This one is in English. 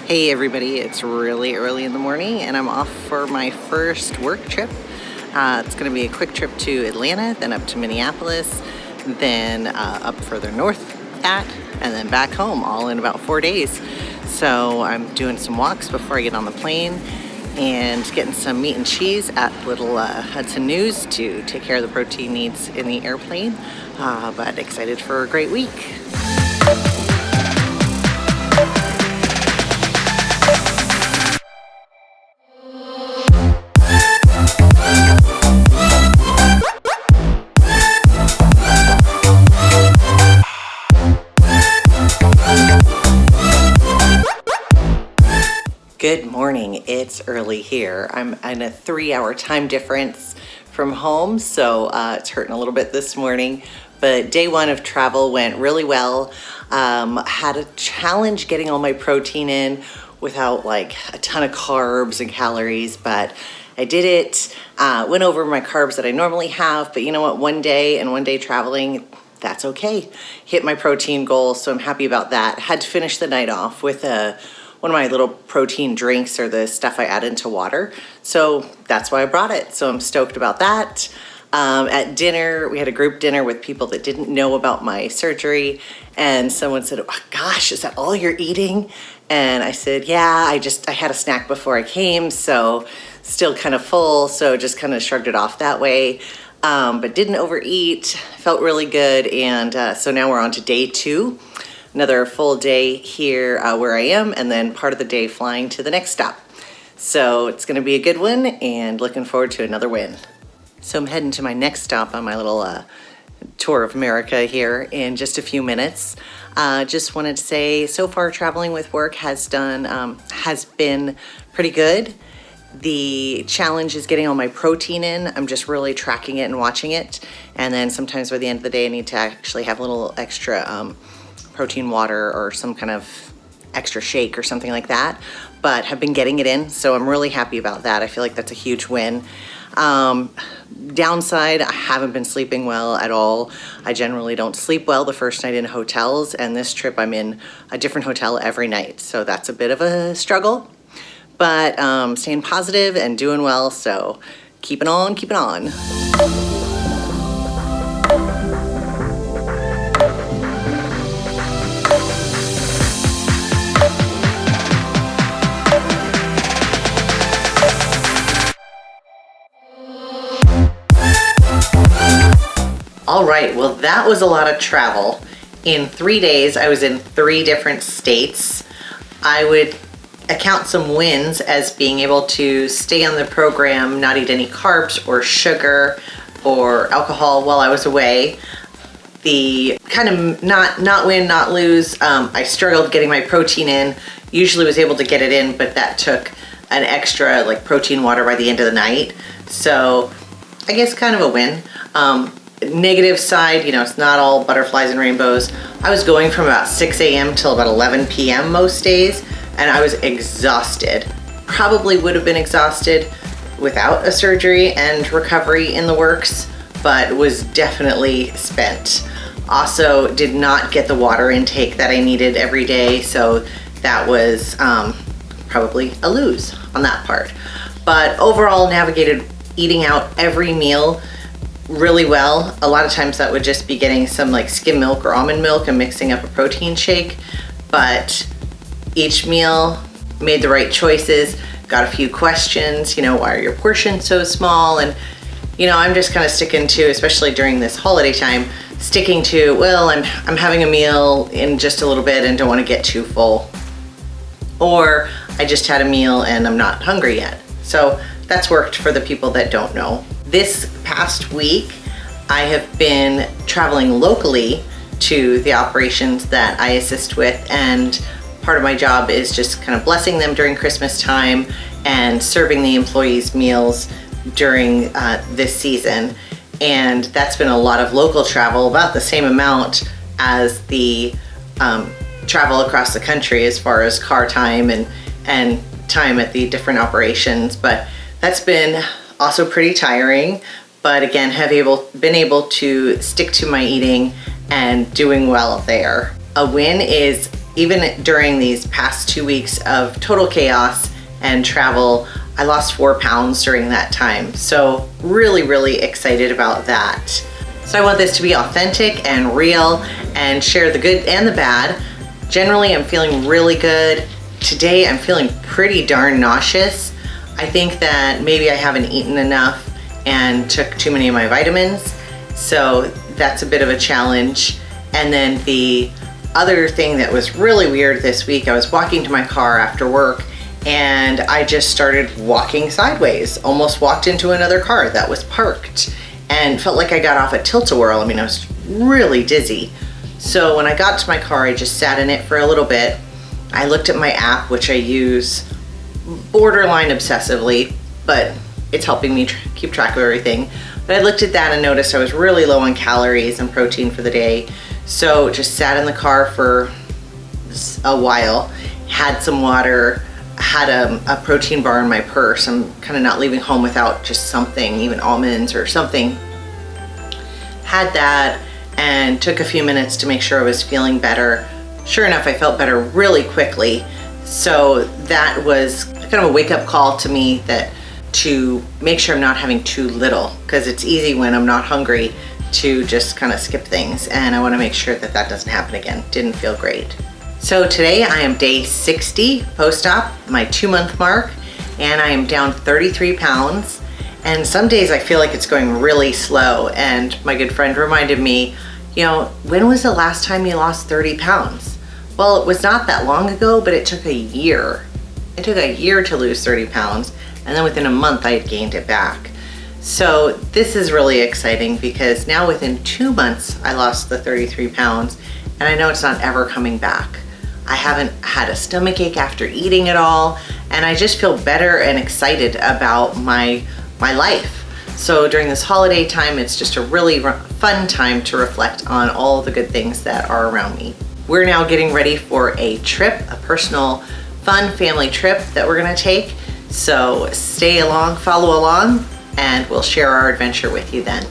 Hey everybody, it's really early in the morning and I'm off for my first work trip. It's going to be a quick trip to Atlanta, then up to Minneapolis, then up further north and then back home, all in about 4 days. So I'm doing some walks before I get on the plane and getting some meat and cheese at Little Hudson News to take care of the protein needs in the airplane, but excited for a great week. Good morning, it's early here. I'm in a 3-hour time difference from home, so it's hurting a little bit this morning. But day one of travel went really well. Had a challenge getting all my protein in without like a ton of carbs and calories, but I did it. Went over my carbs that I normally have, but you know what, one day traveling, that's okay. Hit my protein goal, so I'm happy about that. Had to finish the night off with one of my little protein drinks, or the stuff I add into water. So that's why I brought it. So I'm stoked about that. At dinner, we had a group dinner with people that didn't know about my surgery. And someone said, oh, gosh, is that all you're eating? And I said, yeah, I had a snack before I came, so still kind of full. So just kind of shrugged it off that way. But didn't overeat, felt really good. And so now we're on to day 2. Another full day here where I am, and then part of the day flying to the next stop. So it's gonna be a good one and looking forward to another win. So I'm heading to my next stop on my little tour of America here in just a few minutes. Just wanted to say, so far traveling with work has been pretty good. The challenge is getting all my protein in. I'm just really tracking it and watching it. And then sometimes by the end of the day, I need to actually have a little extra protein water or some kind of extra shake or something like that, but have been getting it in, so I'm really happy about that. I feel like that's a huge win. Downside, I haven't been sleeping well at all. I generally don't sleep well the first night in hotels, and this trip I'm in a different hotel every night, so that's a bit of a struggle, but staying positive and doing well, so keep it on. All right, well, that was a lot of travel. In 3 days, I was in 3 different states. I would account some wins as being able to stay on the program, not eat any carbs or sugar or alcohol while I was away. The kind of not win, not lose, I struggled getting my protein in. Usually was able to get it in, but that took an extra like protein water by the end of the night. So I guess kind of a win. Negative side, you know, it's not all butterflies and rainbows. I was going from about 6 a.m. till about 11 p.m. most days, and I was exhausted. Probably would have been exhausted without a surgery and recovery in the works, but was definitely spent. Also did not get the water intake that I needed every day, so that was probably a lose on that part. But overall, navigated eating out every meal really well. A lot of times that would just be getting some like skim milk or almond milk and mixing up a protein shake, but each meal made the right choices. Got a few questions, you know, why are your portions so small? And you know, I'm just kind of sticking to, especially during this holiday time, sticking to, well, I'm having a meal in just a little bit and don't want to get too full, or I just had a meal and I'm not hungry yet. So that's worked for the people that don't know. This past week, I have been traveling locally to the operations that I assist with, and part of my job is just kind of blessing them during Christmas time and serving the employees meals during this season. And that's been a lot of local travel, about the same amount as the travel across the country as far as car time and time at the different operations. But that's been also pretty tiring, but again, have been able to stick to my eating and doing well there. A win is even during these past 2 weeks of total chaos and travel, I lost 4 pounds during that time. So really, really excited about that. So I want this to be authentic and real and share the good and the bad. Generally, I'm feeling really good. Today, I'm feeling pretty darn nauseous. I think that maybe I haven't eaten enough and took too many of my vitamins. So that's a bit of a challenge. And then the other thing that was really weird this week, I was walking to my car after work and I just started walking sideways, almost walked into another car that was parked and felt like I got off a tilt-a-whirl. I mean, I was really dizzy. So when I got to my car, I just sat in it for a little bit. I looked at my app, which I use borderline obsessively, but it's helping me keep track of everything. But I looked at that and noticed I was really low on calories and protein for the day. So just sat in the car for a while, had some water, had a protein bar in my purse. I'm kind of not leaving home without just something, even almonds or something. Had that and took a few minutes to make sure I was feeling better. Sure enough, I felt better really quickly. So that was kind of a wake-up call to me that to make sure I'm not having too little, because it's easy when I'm not hungry to just kind of skip things, and I want to make sure that that doesn't happen again. Didn't feel great. So today I am day 60 post-op, my 2-month mark, and I am down 33 pounds. And some days I feel like it's going really slow, and my good friend reminded me, you know, when was the last time you lost 30 pounds? Well, it was not that long ago, but it took a year. It took a year to lose 30 pounds, and then within a month I had gained it back. So this is really exciting because now within 2 months I lost the 33 pounds, and I know it's not ever coming back. I haven't had a stomach ache after eating at all, and I just feel better and excited about my life. So during this holiday time, it's just a really fun time to reflect on all the good things that are around me. We're now getting ready for a trip, a personal, fun family trip that we're gonna take. So stay along, follow along, and we'll share our adventure with you then.